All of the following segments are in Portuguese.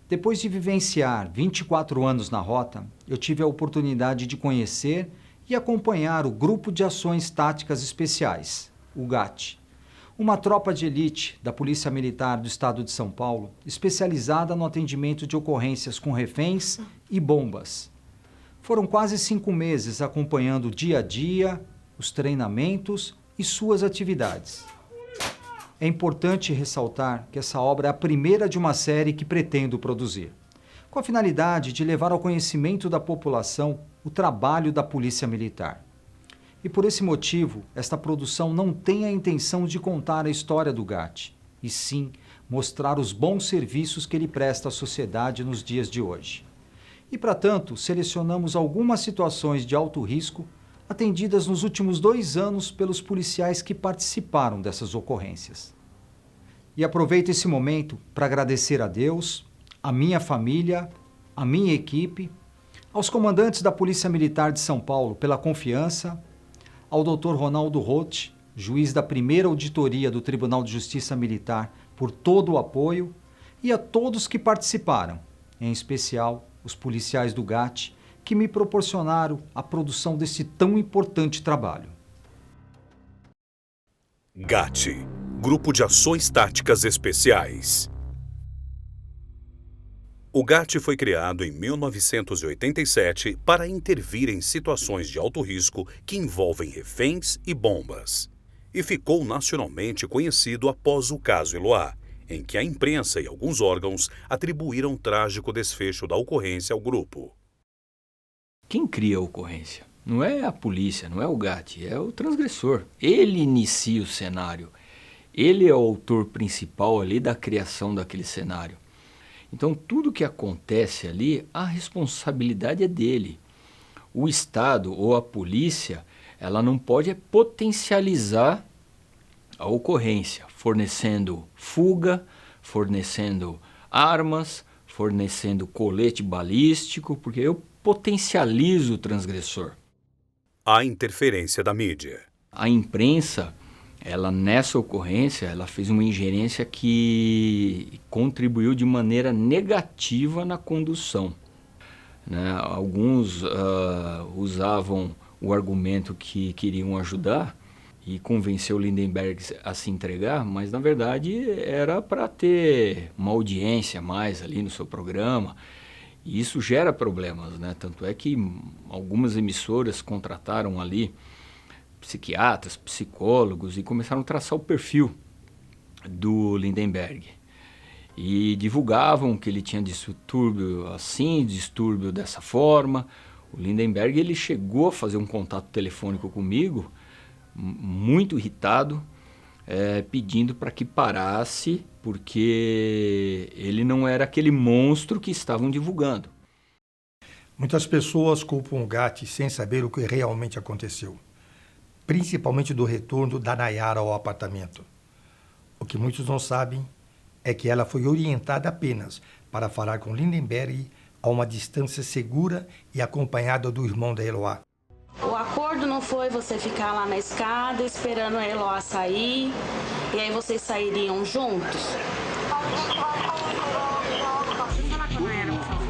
Depois de vivenciar 24 anos na rota, eu tive a oportunidade de conhecer e acompanhar o Grupo de Ações Táticas Especiais, o GAT, uma tropa de elite da Polícia Militar do Estado de São Paulo, especializada no atendimento de ocorrências com reféns e bombas. Foram quase 5 meses acompanhando o dia a dia, os treinamentos e suas atividades. É importante ressaltar que essa obra é a primeira de uma série que pretendo produzir, com a finalidade de levar ao conhecimento da população o trabalho da Polícia Militar. E por esse motivo, esta produção não tem a intenção de contar a história do GAT, e sim mostrar os bons serviços que ele presta à sociedade nos dias de hoje. E, para tanto, selecionamos algumas situações de alto risco atendidas nos últimos 2 anos pelos policiais que participaram dessas ocorrências. E aproveito esse momento para agradecer a Deus, a minha família, a minha equipe, aos comandantes da Polícia Militar de São Paulo pela confiança, ao Dr. Ronaldo Roth, juiz da primeira auditoria do Tribunal de Justiça Militar, por todo o apoio, e a todos que participaram, em especial os policiais do GAT, que me proporcionaram a produção desse tão importante trabalho. GAT, Grupo de Ações Táticas Especiais. O GAT foi criado em 1987 para intervir em situações de alto risco que envolvem reféns e bombas. E ficou nacionalmente conhecido após o caso Eloá, em que a imprensa e alguns órgãos atribuíram o trágico desfecho da ocorrência ao grupo. Quem cria a ocorrência? Não é a polícia, não é o GAT, é o transgressor. Ele inicia o cenário. Ele é o autor principal ali da criação daquele cenário. Então, tudo que acontece ali, a responsabilidade é dele. O Estado ou a polícia, ela não pode potencializar a ocorrência, fornecendo fuga, fornecendo armas, fornecendo colete balístico, porque eu potencializo o transgressor. A interferência da mídia. A imprensa, ela nessa ocorrência, ela fez uma ingerência que contribuiu de maneira negativa na condução, né? Alguns usavam o argumento que queriam ajudar e convencer o Lindenberg a se entregar, mas na verdade era para ter uma audiência mais ali no seu programa. E isso gera problemas, né? Tanto é que algumas emissoras contrataram ali psiquiatras, psicólogos e começaram a traçar o perfil do Lindenberg. E divulgavam que ele tinha distúrbio assim, distúrbio dessa forma. O Lindenberg, ele chegou a fazer um contato telefônico comigo, muito irritado, pedindo para que parasse, porque ele não era aquele monstro que estavam divulgando. Muitas pessoas culpam o GAT sem saber o que realmente aconteceu, principalmente do retorno da Nayara ao apartamento. O que muitos não sabem é que ela foi orientada apenas para falar com Lindenberg a uma distância segura e acompanhada do irmão da Eloá. O acordo não foi você ficar lá na escada esperando a Eloá sair e aí vocês sairiam juntos?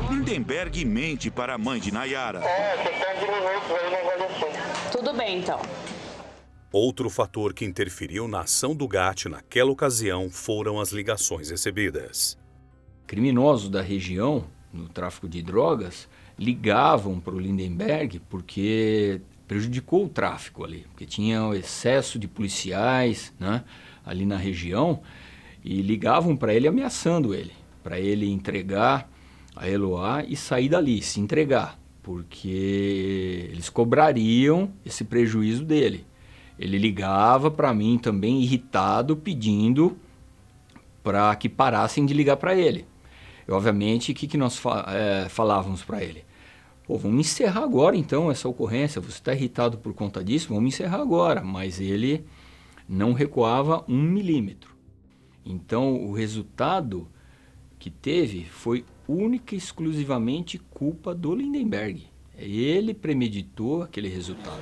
Lindenberg mente para a mãe de Nayara. Tudo bem, então. Outro fator que interferiu na ação do GAT naquela ocasião foram as ligações recebidas. Criminosos da região, no tráfico de drogas, ligavam para o Lindenberg porque prejudicou o tráfico ali, porque tinha o excesso de policiais, né, ali na região, e ligavam para ele ameaçando ele, para ele entregar a Eloá e sair dali, se entregar, porque eles cobrariam esse prejuízo dele. Ele ligava para mim também irritado, pedindo para que parassem de ligar para ele. E, obviamente, o que nós falávamos para ele? Pô, vamos encerrar agora então essa ocorrência, você está irritado por conta disso, vamos encerrar agora. Mas ele não recuava 1 milímetro. Então, o resultado que teve foi única e exclusivamente culpa do Lindenberg. Ele premeditou aquele resultado.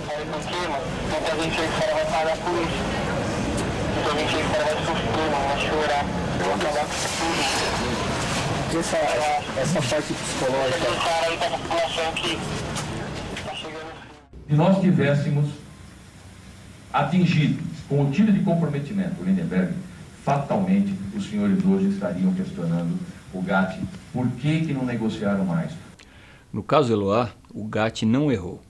Sabe por quê, mano? Muita gente aí fora vai pagar por isso. Muita gente aí fora vai sofrer, mano, vai chorar. Vai pagar por tudo. Essa parte psicológica. Esse cara aí da população que tá chegando. Se nós tivéssemos atingido com o tipo de comprometimento o Lindenberg, fatalmente os senhores hoje estariam questionando o GAT por que não negociaram mais. No caso Eloá, o GAT não errou.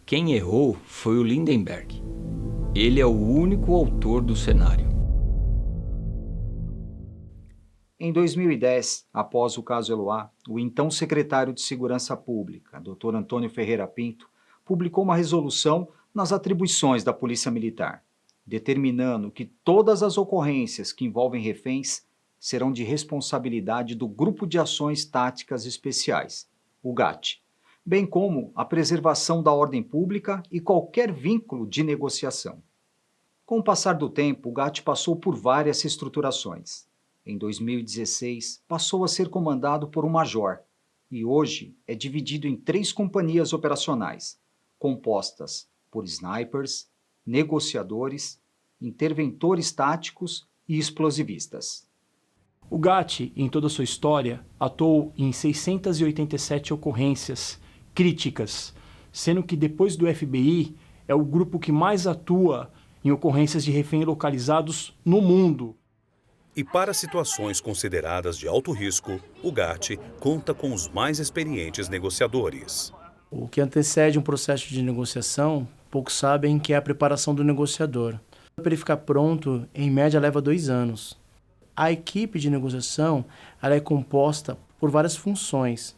Quem errou foi o Lindenberg. Ele é o único autor do cenário. Em 2010, após o caso Eloá, o então secretário de Segurança Pública, Dr. Antônio Ferreira Pinto, publicou uma resolução nas atribuições da Polícia Militar, determinando que todas as ocorrências que envolvem reféns serão de responsabilidade do Grupo de Ações Táticas Especiais, o GAT, bem como a preservação da ordem pública e qualquer vínculo de negociação. Com o passar do tempo, o GAT passou por várias reestruturações. Em 2016, passou a ser comandado por um major e hoje é dividido em 3 companhias operacionais, compostas por snipers, negociadores, interventores táticos e explosivistas. O GAT, em toda a sua história, atuou em 687 ocorrências críticas, sendo que depois do FBI é o grupo que mais atua em ocorrências de refém localizados no mundo. E para situações consideradas de alto risco, o GAT conta com os mais experientes negociadores. O que antecede um processo de negociação, poucos sabem que é a preparação do negociador. Para ele ficar pronto, em média leva 2 anos. A equipe de negociação ela é composta por várias funções,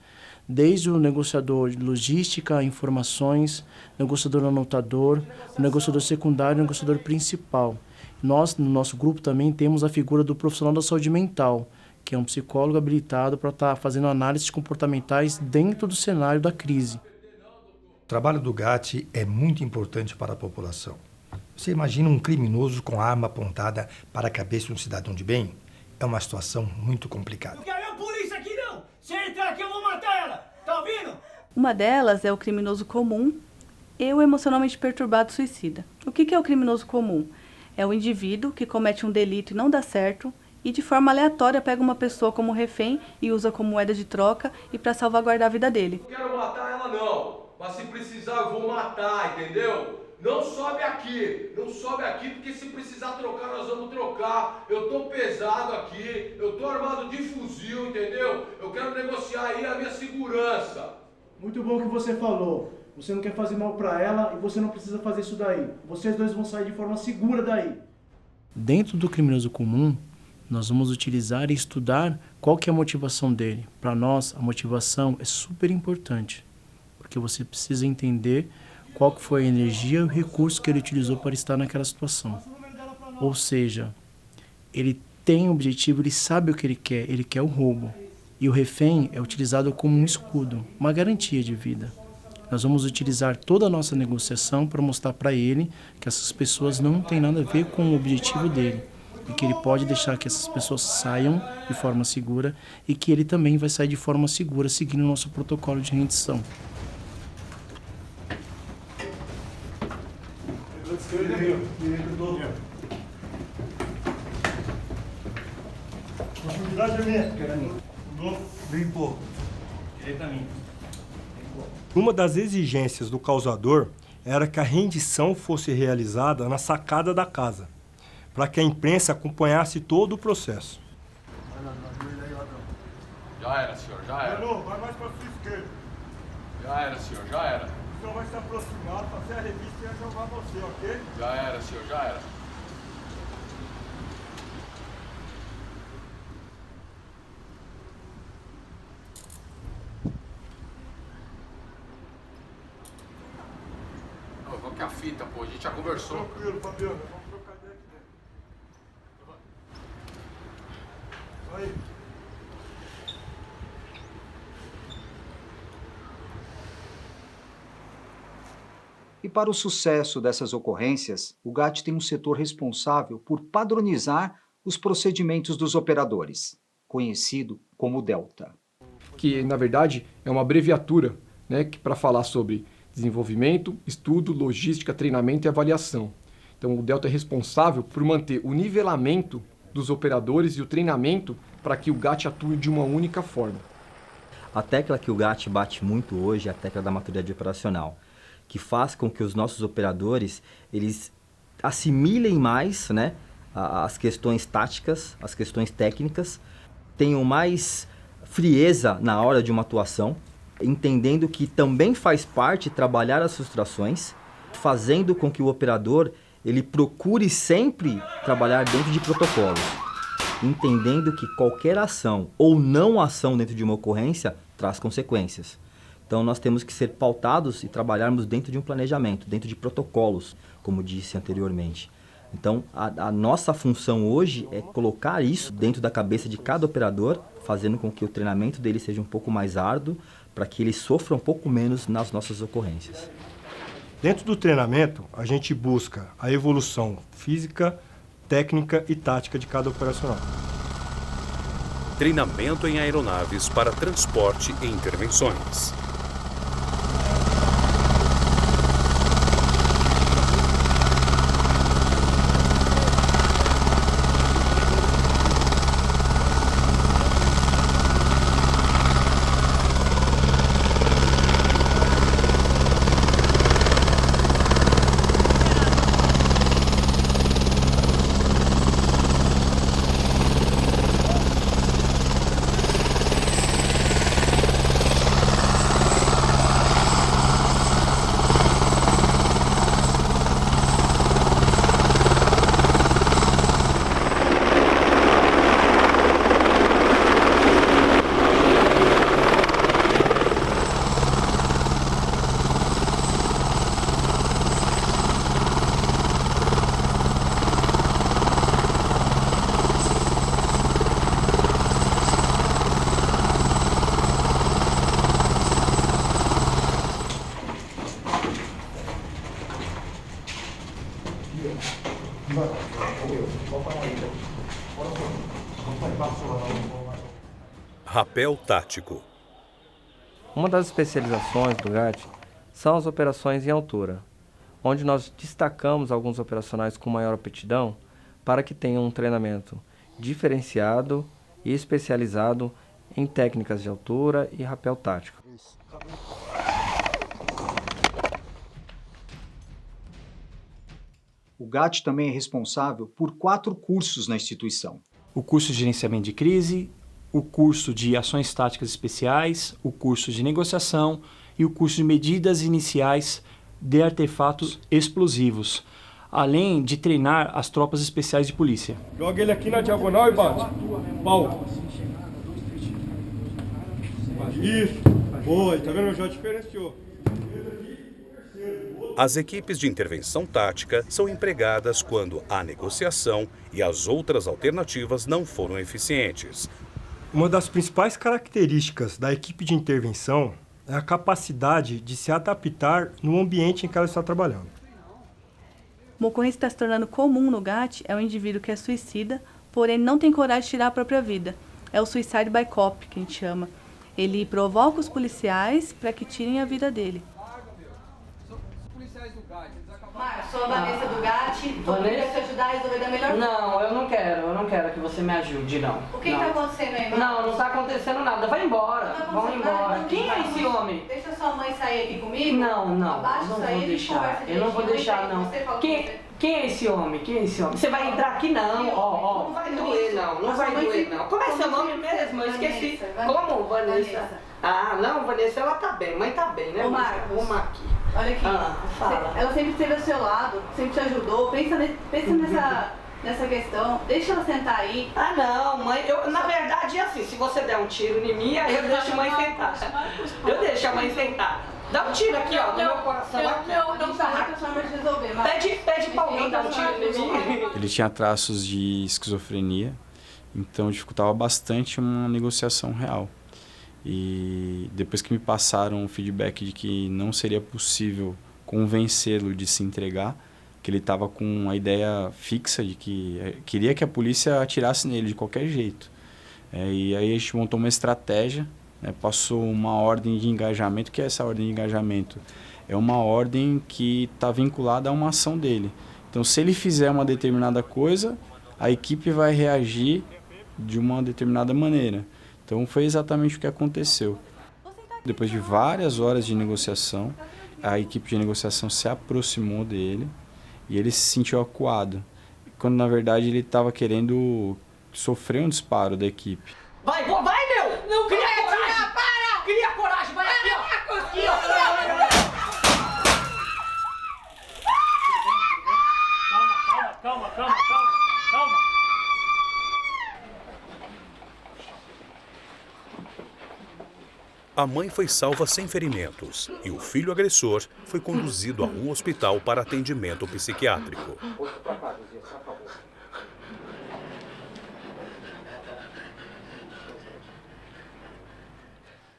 desde o negociador de logística, informações, negociador anotador, o negociador secundário e o negociador principal. Nós, no nosso grupo, também temos a figura do profissional da saúde mental, que é um psicólogo habilitado para estar fazendo análises comportamentais dentro do cenário da crise. O trabalho do GAT é muito importante para a população. Você imagina um criminoso com a arma apontada para a cabeça de um cidadão de bem? É uma situação muito complicada. Não quero a polícia aqui não! Se entrar aqui eu vou matar ela! Tá ouvindo? Uma delas é o criminoso comum e o emocionalmente perturbado suicida. O que é o criminoso comum? É o indivíduo que comete um delito e não dá certo e de forma aleatória pega uma pessoa como refém e usa como moeda de troca e para salvaguardar a vida dele. Não quero matar ela não, mas se precisar eu vou matar, entendeu? Não sobe aqui porque se precisar trocar nós vamos trocar. Eu tô pesado aqui, eu tô armado de fuzil, entendeu? Eu quero negociar aí a minha segurança. Muito bom o que você falou. Você não quer fazer mal pra ela e você não precisa fazer isso daí. Vocês dois vão sair de forma segura daí. Dentro do criminoso comum, nós vamos utilizar e estudar qual que é a motivação dele. Para nós, a motivação é super importante, porque você precisa entender qual que foi a energia e o recurso que ele utilizou para estar naquela situação. Ou seja, ele tem um objetivo, ele sabe o que ele quer o roubo. E o refém é utilizado como um escudo, uma garantia de vida. Nós vamos utilizar toda a nossa negociação para mostrar para ele que essas pessoas não têm nada a ver com o objetivo dele. E que ele pode deixar que essas pessoas saiam de forma segura e que ele também vai sair de forma segura seguindo o nosso protocolo de rendição. Profundidade é minha. Limpo. Direito a mim. Uma das exigências do causador era que a rendição fosse realizada na sacada da casa, para que a imprensa acompanhasse todo o processo. Já era, senhor, já era. Não, vai mais para a sua esquerda. Já era, senhor, já era. O senhor vai se aproximar, fazer a revista e vai jogar você, ok? Já era, senhor, já era. Vamos que a fita, pô, a gente já conversou. Tranquilo, Fabiano, vamos trocar ideia aqui dentro. Aí. E para o sucesso dessas ocorrências, o GAT tem um setor responsável por padronizar os procedimentos dos operadores, conhecido como Delta. Que, na verdade, é uma abreviatura né, para falar sobre desenvolvimento, estudo, logística, treinamento e avaliação. Então, o Delta é responsável por manter o nivelamento dos operadores e o treinamento para que o GAT atue de uma única forma. A tecla que o GAT bate muito hoje é a tecla da maturidade operacional, que faz com que os nossos operadores eles assimilem mais, né, as questões táticas, as questões técnicas, tenham mais frieza na hora de uma atuação, entendendo que também faz parte trabalhar as frustrações, fazendo com que o operador ele procure sempre trabalhar dentro de protocolos, entendendo que qualquer ação ou não ação dentro de uma ocorrência traz consequências. Então nós temos que ser pautados e trabalharmos dentro de um planejamento, dentro de protocolos, como disse anteriormente. Então a nossa função hoje é colocar isso dentro da cabeça de cada operador, fazendo com que o treinamento dele seja um pouco mais árduo, para que ele sofra um pouco menos nas nossas ocorrências. Dentro do treinamento, a gente busca a evolução física, técnica e tática de cada operacional. Treinamento em aeronaves para transporte e intervenções. Rapel tático. Uma das especializações do GAT são as operações em altura, onde nós destacamos alguns operacionais com maior aptidão para que tenham um treinamento diferenciado e especializado em técnicas de altura e rapel tático. O GAT também é responsável por 4 cursos na instituição. O curso de gerenciamento de crise, o curso de ações táticas especiais, o curso de negociação e o curso de medidas iniciais de artefatos explosivos, além de treinar as tropas especiais de polícia. Joga ele aqui na diagonal e bate. Pau. Isso. Boa, tá vendo? Já diferenciou. As equipes de intervenção tática são empregadas quando a negociação e as outras alternativas não foram eficientes. Uma das principais características da equipe de intervenção é a capacidade de se adaptar no ambiente em que ela está trabalhando. Uma ocorrência que está se tornando comum no GAT é o indivíduo que é suicida, porém não tem coragem de tirar a própria vida. É o suicide by cop, que a gente chama. Ele provoca os policiais para que tirem a vida dele. Marcos, sou a Vanessa do GAT, vou querer te ajudar a resolver da melhor forma. Não, eu não quero que você me ajude, não. O que está acontecendo aí, Marcos? Não está acontecendo nada, vai embora, vão embora. Quem é esse homem? Deixa sua mãe sair aqui comigo? Não, Abaixa não isso vou aí, deixar, eu não vou deixar, não. Quem é esse homem? Quem é esse homem? Você vai entrar aqui, não, ó. Não vai doer, não vai doer, não. Como é seu nome mesmo? Eu esqueci. Como? Vanessa. Ah, não, Vanessa, ela tá bem, mãe tá bem, né? Ô, Marcos, vamos aqui. Olha aqui, fala. Ela sempre esteve ao seu lado, sempre te ajudou, pensa nessa questão, deixa ela sentar aí. Ah não, mãe, na verdade é assim, se você der um tiro em mim, aí eu deixo a mãe sentar. Eu deixo a mãe sentar. Dá um tiro aqui, ó, no meu coração aqui. Não tá rápido, só de resolver, mas... Pede pra alguém dar um tiro em mim. Ele tinha traços de esquizofrenia, então dificultava bastante uma negociação real. E depois que me passaram o feedback de que não seria possível convencê-lo de se entregar, que ele estava com a ideia fixa de que queria que a polícia atirasse nele de qualquer jeito. E aí a gente montou uma estratégia passou uma ordem de engajamento. O que é essa ordem de engajamento? É uma ordem que está vinculada a uma ação dele. Então, se ele fizer uma determinada coisa, a equipe vai reagir de uma determinada maneira. Então, foi exatamente o que aconteceu. Depois de várias horas de negociação, a equipe de negociação se aproximou dele e ele se sentiu acuado, quando na verdade ele estava querendo sofrer um disparo da equipe. Vai, meu! Não cria coragem! Para! Cria coragem, vai aqui, ó! Aqui, ó! Calma. A mãe foi salva sem ferimentos e o filho agressor foi conduzido a um hospital para atendimento psiquiátrico.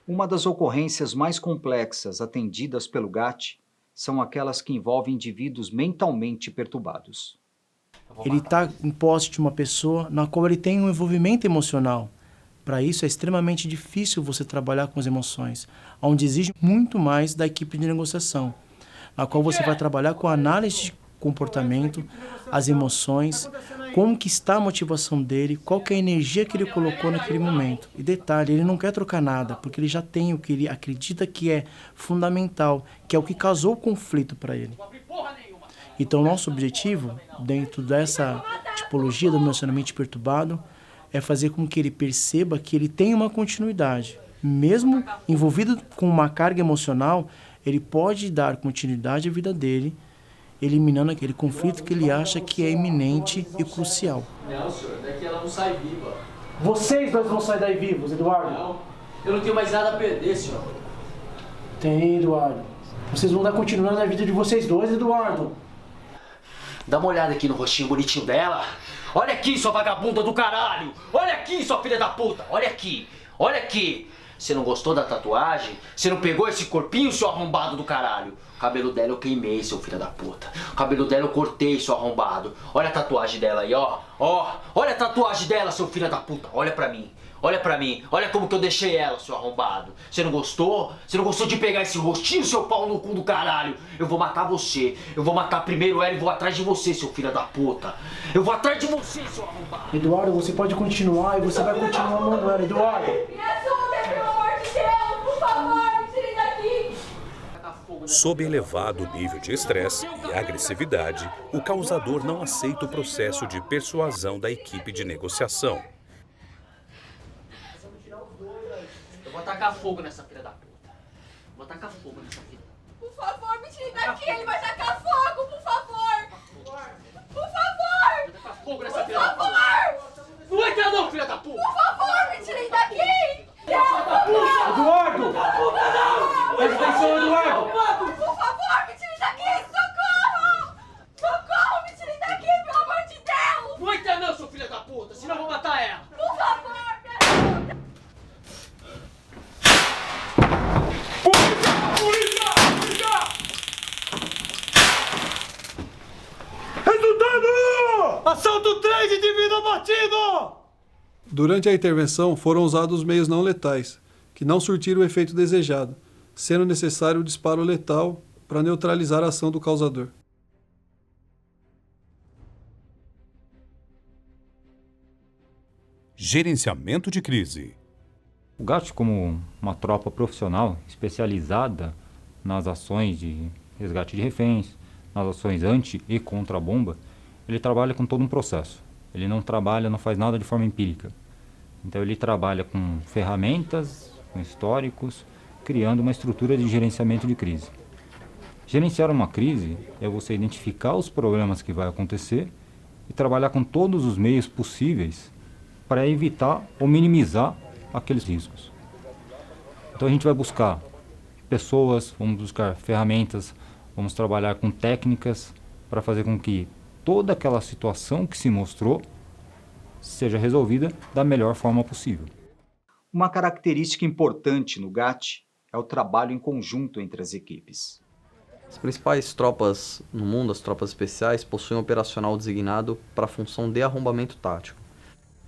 Uma das ocorrências mais complexas atendidas pelo GAT são aquelas que envolvem indivíduos mentalmente perturbados. Ele está em posse de uma pessoa na qual ele tem um envolvimento emocional. Para isso é extremamente difícil você trabalhar com as emoções, onde exige muito mais da equipe de negociação, na qual você vai trabalhar com a análise de comportamento, as emoções, como que está a motivação dele, qual que é a energia que ele colocou naquele momento. E detalhe, ele não quer trocar nada, porque ele já tem o que ele acredita que é fundamental, que é o que causou o conflito para ele. Então, nosso objetivo, dentro dessa tipologia do emocionalmente perturbado, é fazer com que ele perceba que ele tem uma continuidade. Mesmo envolvido com uma carga emocional, ele pode dar continuidade à vida dele, eliminando aquele conflito que ele acha que é iminente e crucial. Não, senhor, daqui ela não sai viva. Vocês dois vão sair daí vivos, Eduardo? Não, eu não tenho mais nada a perder, senhor. Tem, Eduardo. Vocês vão dar continuidade na vida de vocês dois, Eduardo. Dá uma olhada aqui no rostinho bonitinho dela. Olha aqui, sua vagabunda do caralho! Olha aqui, sua filha da puta! Olha aqui! Olha aqui! Você não gostou da tatuagem? Você não pegou esse corpinho, seu arrombado do caralho? O cabelo dela eu queimei, seu filho da puta. O cabelo dela eu cortei, seu arrombado. Olha a tatuagem dela aí, ó. Ó, olha a tatuagem dela, seu filho da puta. Olha pra mim. Olha pra mim. Olha como que eu deixei ela, seu arrombado. Você não gostou? Você não gostou de pegar esse rostinho, seu pau no cu do caralho? Eu vou matar você. Eu vou matar primeiro ela e vou atrás de você, seu filho da puta. Eu vou atrás de você, seu arrombado. Eduardo, você pode continuar e você vai continuar amando ela, Eduardo. Me ajuda, pelo amor de Deus, por favor, me tirem daqui. Sob elevado nível de estresse e agressividade, o causador não aceita o processo de persuasão da equipe de negociação. Eu vou tacar fogo nessa filha da puta. Vou tacar fogo nessa filha. Por favor, me tirem daqui, ele vai tacar fogo, por favor. Por favor. Vou tacar fogo nessa filha da puta. Não vai entrar não, filha da puta. Por favor, me tirem daqui. Eduardo! Presta atenção, Eduardo! Por favor, me tirem daqui, socorro! Socorro, me tirem daqui, pelo amor de Deus! Não vai entrar não, seu filho da puta, senão eu vou matar ela. Por favor, me ajuda! Resultado! Assalto 3, indivíduo abatido! Durante a intervenção foram usados meios não letais, que não surtiram o efeito desejado, sendo necessário o disparo letal para neutralizar a ação do causador. Gerenciamento de crise. O GAT, como uma tropa profissional especializada nas ações de resgate de reféns, nas ações anti e contra a bomba, ele trabalha com todo um processo. Ele não faz nada de forma empírica. Então ele trabalha com ferramentas, com históricos, criando uma estrutura de gerenciamento de crise. Gerenciar uma crise é você identificar os problemas que vai acontecer e trabalhar com todos os meios possíveis para evitar ou minimizar aqueles riscos. Então a gente vai buscar pessoas, vamos buscar ferramentas, vamos trabalhar com técnicas para fazer com que toda aquela situação que se mostrou seja resolvida da melhor forma possível. Uma característica importante no GAT é o trabalho em conjunto entre as equipes. As principais tropas no mundo, as tropas especiais, possuem um operacional designado para a função de arrombamento tático.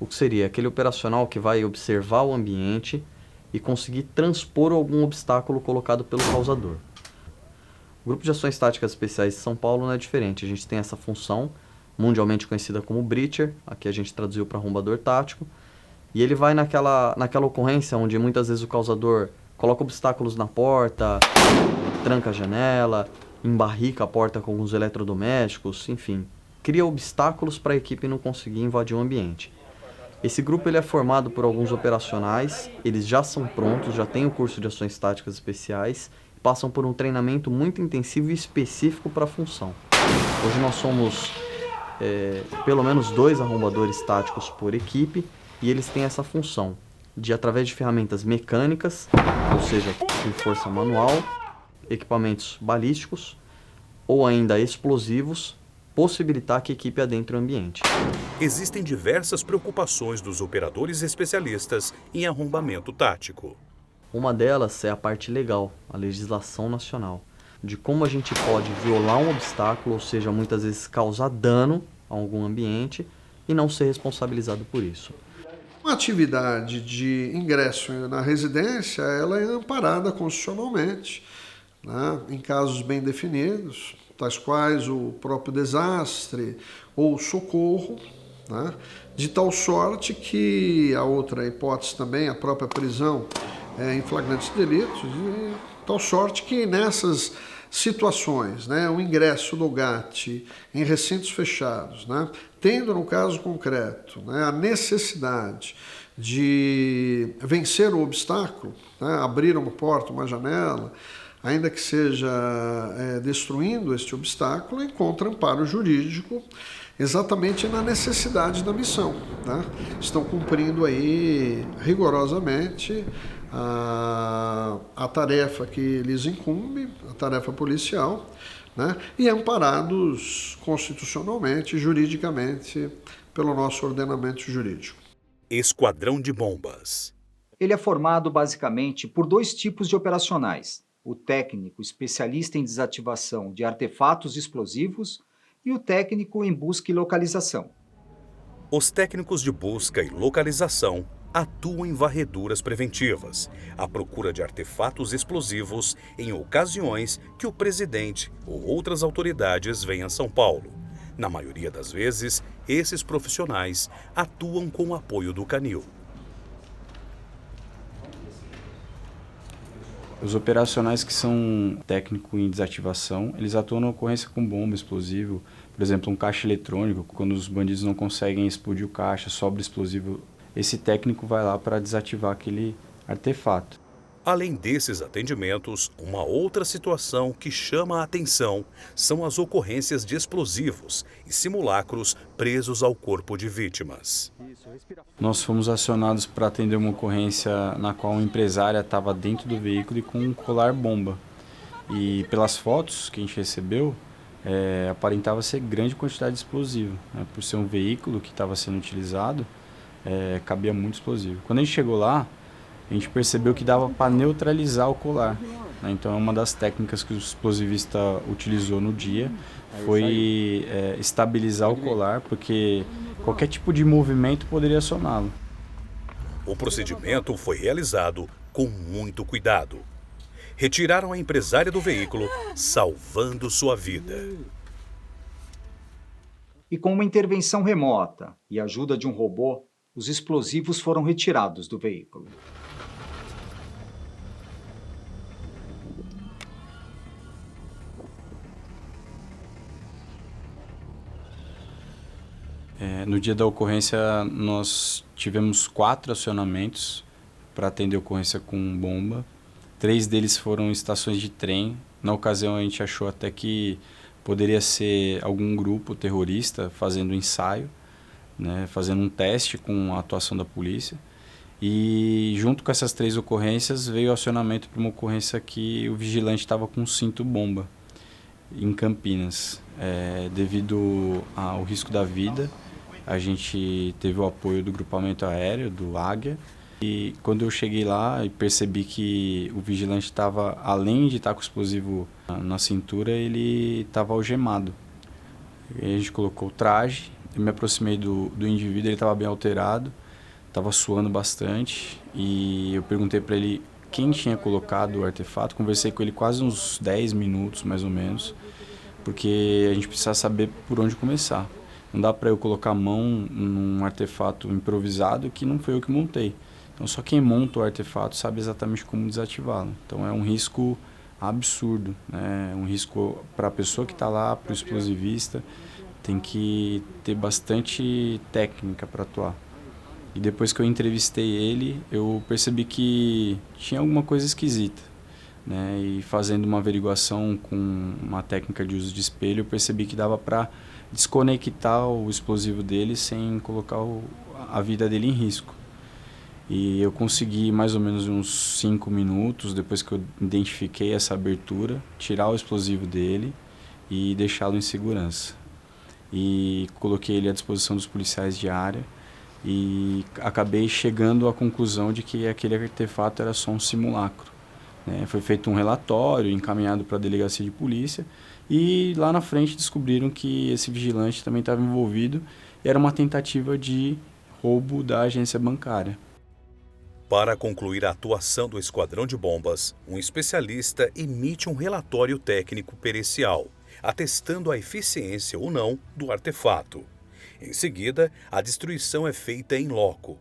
O que seria aquele operacional que vai observar o ambiente e conseguir transpor algum obstáculo colocado pelo causador. O Grupo de Ações Táticas Especiais de São Paulo não é diferente. A gente tem essa função, mundialmente conhecida como breacher, aqui a gente traduziu para arrombador tático, e ele vai naquela ocorrência onde muitas vezes o causador coloca obstáculos na porta, tranca a janela, embarrica a porta com alguns eletrodomésticos, enfim, cria obstáculos para a equipe não conseguir invadir o ambiente. Esse grupo ele é formado por alguns operacionais, eles já são prontos, já têm o curso de ações táticas especiais, passam por um treinamento muito intensivo e específico para a função. Hoje nós somos pelo menos 2 arrombadores táticos por equipe e eles têm essa função de, através de ferramentas mecânicas, ou seja, com força manual, equipamentos balísticos ou ainda explosivos, possibilitar que a equipe adentre o ambiente. Existem diversas preocupações dos operadores especialistas em arrombamento tático. Uma delas é a parte legal, a legislação nacional, de como a gente pode violar um obstáculo, ou seja, muitas vezes causar dano a algum ambiente e não ser responsabilizado por isso. Uma atividade de ingresso na residência, ela é amparada constitucionalmente, né, em casos bem definidos, tais quais o próprio desastre ou socorro, né, de tal sorte que a outra hipótese também, a própria prisão em flagrantes delitos, de tal sorte que nessas situações, né, o ingresso do GAT em recintos fechados, né, tendo no caso concreto, né, a necessidade de vencer o obstáculo, né, abrir uma porta, uma janela, ainda que seja destruindo este obstáculo, encontra amparo jurídico exatamente na necessidade da missão, né? Estão cumprindo aí rigorosamente a tarefa que lhes incumbe, a tarefa policial, né? E amparados constitucionalmente, juridicamente, pelo nosso ordenamento jurídico. Esquadrão de Bombas. Ele é formado basicamente por 2 tipos de operacionais: o técnico especialista em desativação de artefatos explosivos e o técnico em busca e localização. Os técnicos de busca e localização atuam em varreduras preventivas, à procura de artefatos explosivos em ocasiões que o presidente ou outras autoridades venham a São Paulo. Na maioria das vezes, esses profissionais atuam com o apoio do Canil. Os operacionais que são técnico em desativação, eles atuam na ocorrência com bomba, explosivo, por exemplo, um caixa eletrônico, quando os bandidos não conseguem explodir o caixa, sobra explosivo, esse técnico vai lá para desativar aquele artefato. Além desses atendimentos, uma outra situação que chama a atenção são as ocorrências de explosivos e simulacros presos ao corpo de vítimas. Nós fomos acionados para atender uma ocorrência na qual uma empresária estava dentro do veículo e com um colar bomba. E pelas fotos que a gente recebeu, aparentava ser grande quantidade de explosivo, né? Por ser um veículo que estava sendo utilizado, cabia muito explosivo. Quando a gente chegou lá, a gente percebeu que dava para neutralizar o colar, né? Então, uma das técnicas que o explosivista utilizou no dia foi estabilizar o colar, porque qualquer tipo de movimento poderia acioná-lo. O procedimento foi realizado com muito cuidado. Retiraram a empresária do veículo, salvando sua vida. E com uma intervenção remota e a ajuda de um robô, os explosivos foram retirados do veículo. No dia da ocorrência, nós tivemos 4 acionamentos para atender a ocorrência com bomba. 3 deles foram em estações de trem. Na ocasião, a gente achou até que poderia ser algum grupo terrorista fazendo ensaio, né, fazendo um teste com a atuação da polícia. E junto com essas 3 ocorrências, veio o acionamento para uma ocorrência que o vigilante estava com um cinto bomba em Campinas. Devido ao risco da vida, a gente teve o apoio do grupamento aéreo, do Águia. E quando eu cheguei lá e percebi que o vigilante estava, além de estar com o explosivo na cintura, ele estava algemado. E a gente colocou o traje, eu me aproximei do indivíduo, ele estava bem alterado. estava suando bastante e eu perguntei para ele quem tinha colocado o artefato. Conversei com ele quase uns 10 minutos, mais ou menos, porque a gente precisa saber por onde começar. Não dá para eu colocar a mão num artefato improvisado que não foi eu que montei. Então só quem monta o artefato sabe exatamente como desativá-lo. Então é um risco absurdo, né? Um risco para a pessoa que está lá, para o explosivista. Tem que ter bastante técnica para atuar. E depois que eu entrevistei ele, eu percebi que tinha alguma coisa esquisita, né? E fazendo uma averiguação com uma técnica de uso de espelho, eu percebi que dava para desconectar o explosivo dele sem colocar a vida dele em risco. E eu consegui mais ou menos uns 5 minutos, depois que eu identifiquei essa abertura, tirar o explosivo dele e deixá-lo em segurança. E coloquei ele à disposição dos policiais de área e acabei chegando à conclusão de que aquele artefato era só um simulacro, né? Foi feito um relatório, encaminhado para a delegacia de polícia e lá na frente descobriram que esse vigilante também estava envolvido e era uma tentativa de roubo da agência bancária. Para concluir a atuação do Esquadrão de Bombas, um especialista emite um relatório técnico pericial, atestando a eficiência ou não do artefato. Em seguida, a destruição é feita em loco,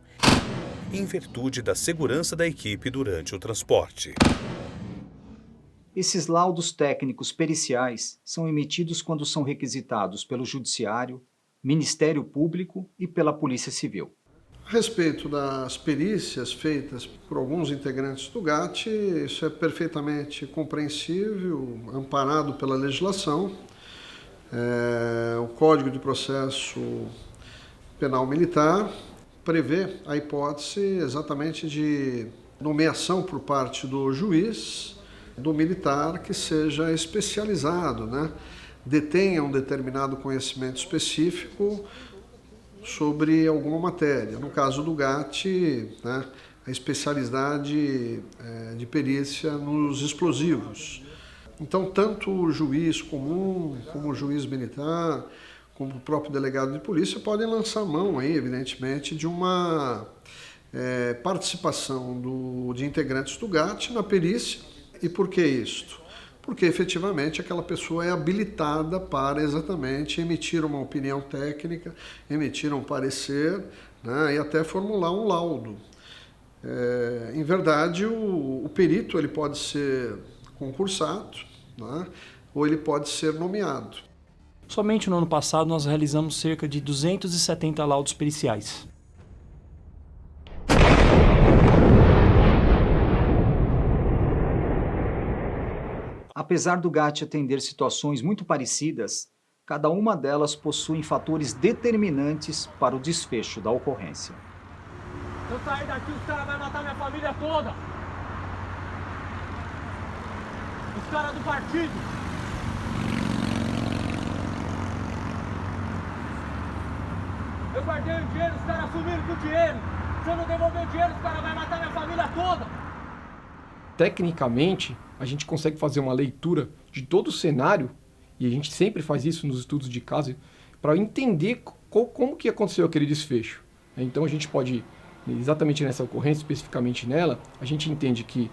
em virtude da segurança da equipe durante o transporte. Esses laudos técnicos periciais são emitidos quando são requisitados pelo Judiciário, Ministério Público e pela Polícia Civil. A respeito das perícias feitas por alguns integrantes do GAT, isso é perfeitamente compreensível, amparado pela legislação. O Código de Processo Penal Militar prevê a hipótese exatamente de nomeação por parte do juiz, do militar que seja especializado, né? Detenha um determinado conhecimento específico sobre alguma matéria. No caso do GAT, né, a especialidade de perícia nos explosivos. Então, tanto o juiz comum, como o juiz militar, como o próprio delegado de polícia podem lançar mão, aí, evidentemente, de uma participação de integrantes do GAT na perícia. E por que isto? Porque efetivamente aquela pessoa é habilitada para exatamente emitir uma opinião técnica, emitir um parecer, né, e até formular um laudo. Em verdade, o perito ele pode ser concursado, né, ou ele pode ser nomeado. Somente no ano passado nós realizamos cerca de 270 laudos periciais. Apesar do GAT atender situações muito parecidas, cada uma delas possui fatores determinantes para o desfecho da ocorrência. Se eu sair daqui, os caras vão matar minha família toda. Os caras do partido. Eu guardei o dinheiro, os caras sumiram com o dinheiro. Se eu não devolver o dinheiro, os caras vão matar minha família toda. Tecnicamente, a gente consegue fazer uma leitura de todo o cenário, e a gente sempre faz isso nos estudos de caso, para entender como que aconteceu aquele desfecho. Então a gente pode, exatamente nessa ocorrência, especificamente nela, a gente entende que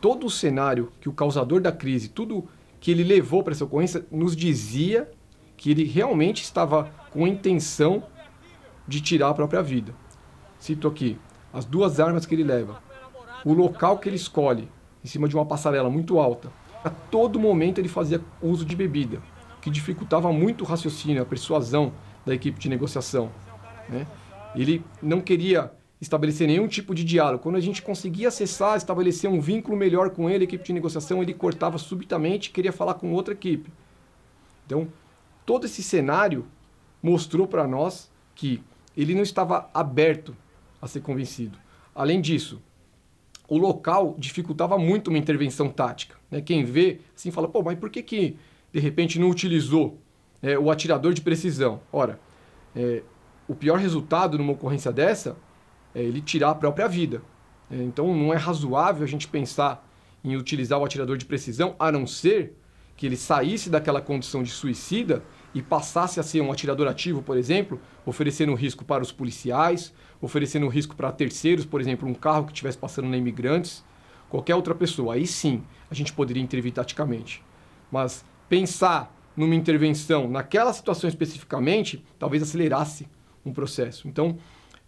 todo o cenário, que o causador da crise, tudo que ele levou para essa ocorrência, nos dizia que ele realmente estava com a intenção de tirar a própria vida. Cito aqui as 2 armas que ele leva, o local que ele escolhe, em cima de uma passarela muito alta. A todo momento ele fazia uso de bebida, que dificultava muito o raciocínio, a persuasão da equipe de negociação, né? Ele não queria estabelecer nenhum tipo de diálogo. Quando a gente conseguia acessar, estabelecer um vínculo melhor com ele, a equipe de negociação, ele cortava subitamente e queria falar com outra equipe. Então, todo esse cenário mostrou para nós que ele não estava aberto a ser convencido. Além disso, o local dificultava muito uma intervenção tática, né? Quem vê, assim, fala, pô, mas por que de repente não utilizou o atirador de precisão? Ora, o pior resultado numa ocorrência dessa é ele tirar a própria vida. Então não é razoável a gente pensar em utilizar o atirador de precisão, a não ser que ele saísse daquela condição de suicida e passasse a ser um atirador ativo, por exemplo, oferecendo risco para os policiais, oferecendo risco para terceiros, por exemplo, um carro que estivesse passando na imigrantes, qualquer outra pessoa, aí sim a gente poderia intervir taticamente. Mas pensar numa intervenção naquela situação especificamente, talvez acelerasse um processo. Então,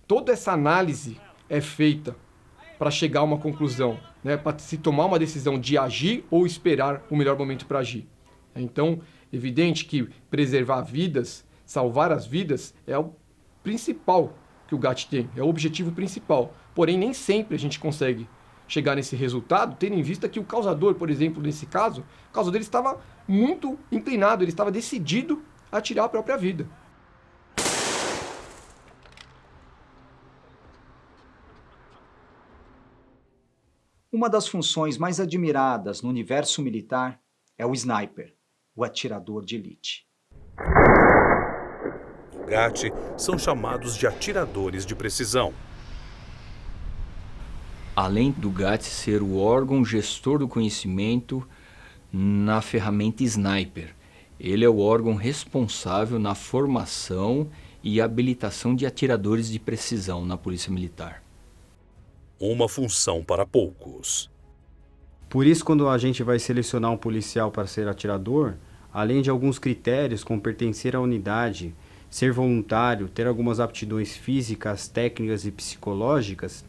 toda essa análise é feita para chegar a uma conclusão, né? Para se tomar uma decisão de agir ou esperar o melhor momento para agir. Então, evidente que preservar vidas, salvar as vidas, é o principal que o GAT tem, é o objetivo principal. Porém, nem sempre a gente consegue chegar nesse resultado, tendo em vista que o causador, por exemplo, nesse caso, o causador estava muito inclinado, ele estava decidido a tirar a própria vida. Uma das funções mais admiradas no universo militar é o sniper, o atirador de elite. No GAT, são chamados de atiradores de precisão. Além do GAT ser o órgão gestor do conhecimento na ferramenta Sniper, ele é o órgão responsável na formação e habilitação de atiradores de precisão na Polícia Militar. Uma função para poucos. Por isso, quando a gente vai selecionar um policial para ser atirador, além de alguns critérios como pertencer à unidade, ser voluntário, ter algumas aptidões físicas, técnicas e psicológicas,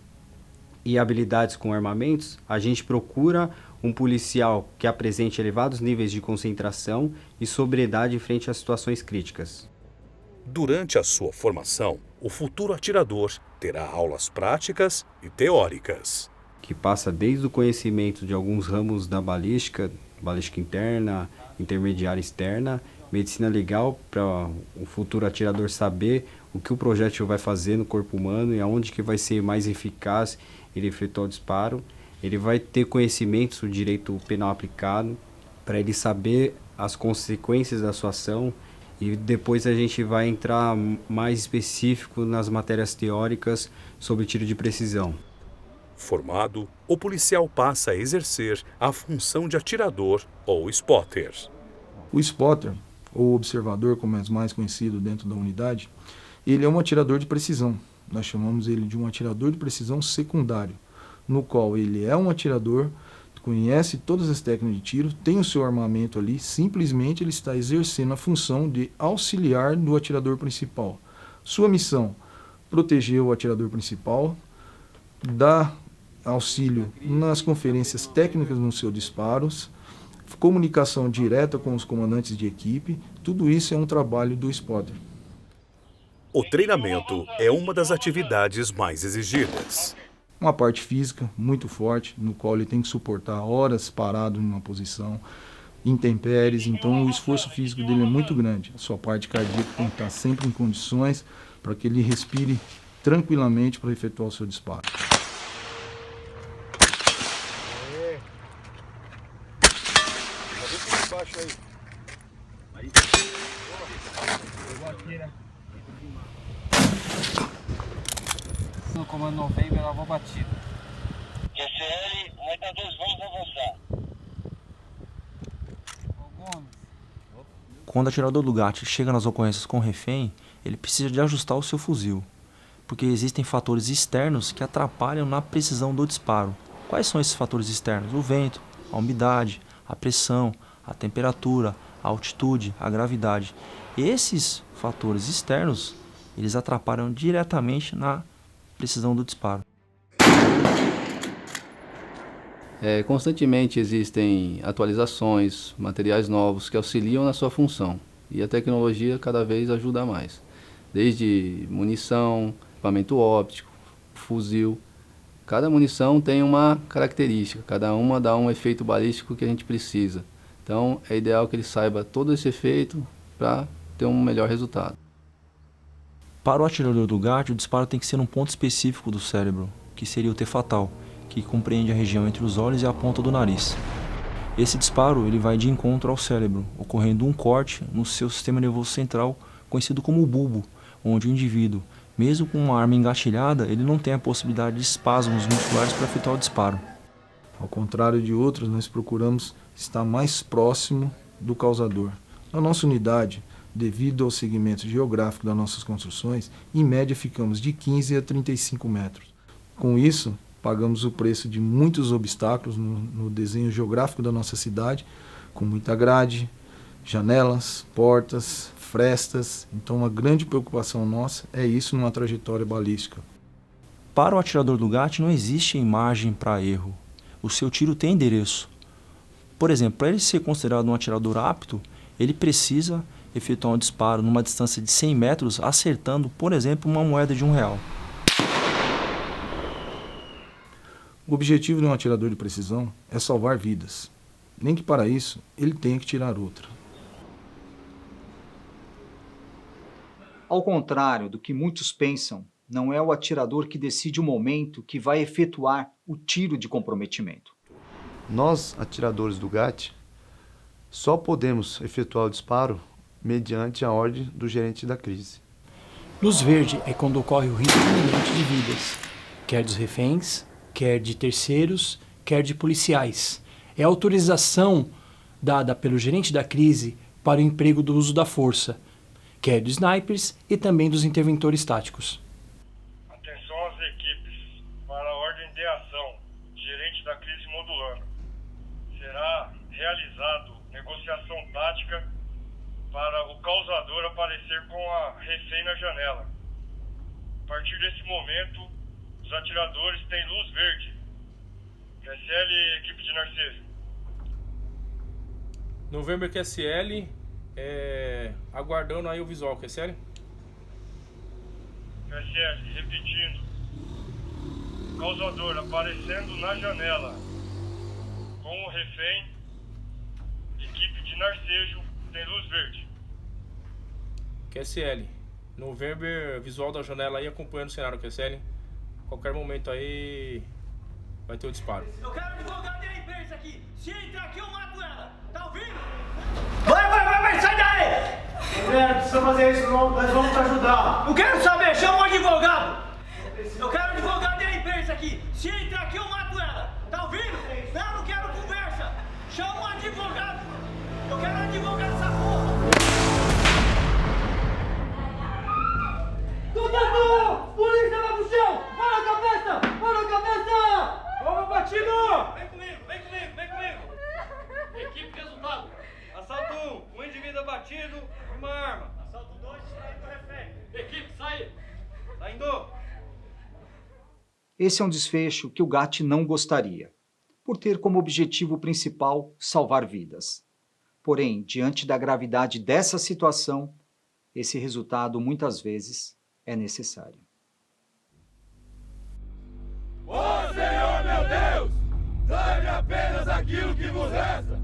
e habilidades com armamentos, a gente procura um policial que apresente elevados níveis de concentração e sobriedade frente a situações críticas. Durante a sua formação, o futuro atirador terá aulas práticas e teóricas. Que passa desde o conhecimento de alguns ramos da balística interna, intermediária externa, medicina legal, para o futuro atirador saber o que o projétil vai fazer no corpo humano e aonde que vai ser mais eficaz ele efetuar o disparo. Ele vai ter conhecimentos do direito penal aplicado para ele saber as consequências da sua ação, e depois a gente vai entrar mais específico nas matérias teóricas sobre tiro de precisão. Formado, o policial passa a exercer a função de atirador ou spotter. O spotter, ou observador, como é mais conhecido dentro da unidade, ele é um atirador de precisão. Nós chamamos ele de um atirador de precisão secundário, no qual ele é um atirador, conhece todas as técnicas de tiro, tem o seu armamento ali, simplesmente ele está exercendo a função de auxiliar do atirador principal. Sua missão, proteger o atirador principal, dar auxílio nas conferências técnicas nos seus disparos, comunicação direta com os comandantes de equipe, tudo isso é um trabalho do spotter. O treinamento é uma das atividades mais exigidas. Uma parte física muito forte, no qual ele tem que suportar horas parado em uma posição, intempéries, então o esforço físico dele é muito grande. A sua parte cardíaca tem que estar sempre em condições para que ele respire tranquilamente para efetuar o seu disparo. No comando November, ela vai batida. GCL, aumentadores, vamos avançar. Quando o atirador do GAT chega nas ocorrências com refém, ele precisa de ajustar o seu fuzil, porque existem fatores externos que atrapalham na precisão do disparo. Quais são esses fatores externos? O vento, a umidade, a pressão, a temperatura, a altitude, a gravidade. Esses fatores externos, eles atrapalham diretamente na precisão do disparo. Constantemente existem atualizações, materiais novos que auxiliam na sua função, e a tecnologia cada vez ajuda mais. Desde munição, equipamento óptico, fuzil. Cada munição tem uma característica, cada uma dá um efeito balístico que a gente precisa. Então é ideal que ele saiba todo esse efeito para ter um melhor resultado. Para o atirador do GAT, o disparo tem que ser num ponto específico do cérebro, que seria o T fatal, que compreende a região entre os olhos e a ponta do nariz. Esse disparo ele vai de encontro ao cérebro, ocorrendo um corte no seu sistema nervoso central, conhecido como bulbo, onde o indivíduo, mesmo com uma arma engatilhada, ele não tem a possibilidade de espasmos musculares para efetuar o disparo. Ao contrário de outros, nós procuramos estar mais próximo do causador. Na nossa unidade, devido ao segmento geográfico das nossas construções, em média ficamos de 15 a 35 metros. Com isso, pagamos o preço de muitos obstáculos no desenho geográfico da nossa cidade, com muita grade, janelas, portas, frestas. Então, uma grande preocupação nossa é isso numa trajetória balística. Para o atirador do GAT não existe margem para erro. O seu tiro tem endereço. Por exemplo, para ele ser considerado um atirador apto, ele precisa efetuar um disparo numa distância de 100 metros, acertando, por exemplo, uma moeda de R$1. O objetivo de um atirador de precisão é salvar vidas. Nem que para isso ele tenha que tirar outra. Ao contrário do que muitos pensam, não é o atirador que decide o momento que vai efetuar o tiro de comprometimento. Nós, atiradores do GAT, só podemos efetuar o disparo mediante a ordem do gerente da crise. Luz verde é quando ocorre o risco iminente de vidas, quer dos reféns, quer de terceiros, quer de policiais. É a autorização dada pelo gerente da crise para o emprego do uso da força, quer dos snipers e também dos interventores táticos. Atenção às equipes, para a ordem de ação, gerente da crise modulando. Será realizado negociação tática para o causador aparecer com a refém na janela. A partir desse momento, os atiradores têm luz verde. QSL, equipe de Narciso. November QSL, aguardando aí o visual, QSL? QSL, repetindo. Causador aparecendo na janela com o refém. Equipe de Narceso tem luz verde. QSL, November, visual da janela aí acompanhando o cenário, QSL. Qualquer momento aí vai ter o disparo. Eu quero advogado da empresa aqui. Se entrar aqui eu mato ela. Tá ouvindo? Vai, sai daí! Não precisa fazer isso, não. Nós vamos te ajudar. Não quero saber, chama um advogado. Eu quero advogado da empresa aqui. Se entrar aqui eu mato ela. Tá ouvindo? Não quero conversa. Chama um advogado. Eu quero advogado dessa porra. Cuidado! Polícia vai pro chão! Para a cabeça! Para a cabeça! Vamos, batido! Vem comigo! Equipe, resultado. Assalto 1, um indivíduo abatido e uma arma. Assalto 2, distraído com refém. Equipe, sai! Saindo! Esse é um desfecho que o GAT não gostaria, por ter como objetivo principal salvar vidas. Porém, diante da gravidade dessa situação, esse resultado muitas vezes é necessário. Ó Senhor meu Deus, dai-me apenas aquilo que vos resta.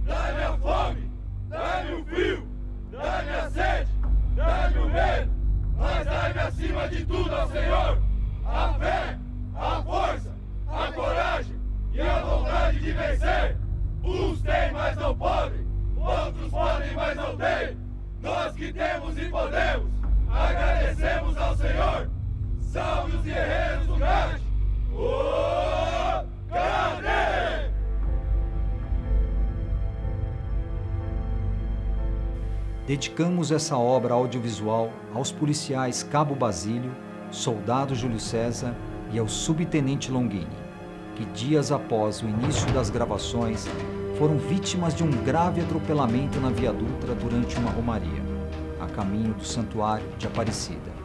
Dai-me a fome, dai-me o frio, dai-me a sede, dai-me o medo, mas dai-me acima de tudo, ó Senhor, a fé, a força, a coragem e a vontade de vencer. Uns têm, mas não podem, outros podem, mas não têm. Nós que temos e podemos, agradecemos ao Senhor. Salve os guerreiros do GAT! Cadê? Dedicamos essa obra audiovisual aos policiais Cabo Basílio, Soldado Júlio César e ao Subtenente Longini, que dias após o início das gravações foram vítimas de um grave atropelamento na Via Dutra durante uma romaria, a caminho do Santuário de Aparecida.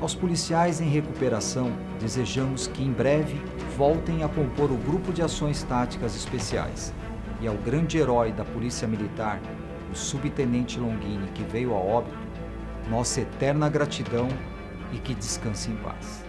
Aos policiais em recuperação, desejamos que em breve voltem a compor o Grupo de Ações Táticas Especiais e ao grande herói da Polícia Militar, o Subtenente Longini, que veio a óbito, nossa eterna gratidão e que descanse em paz.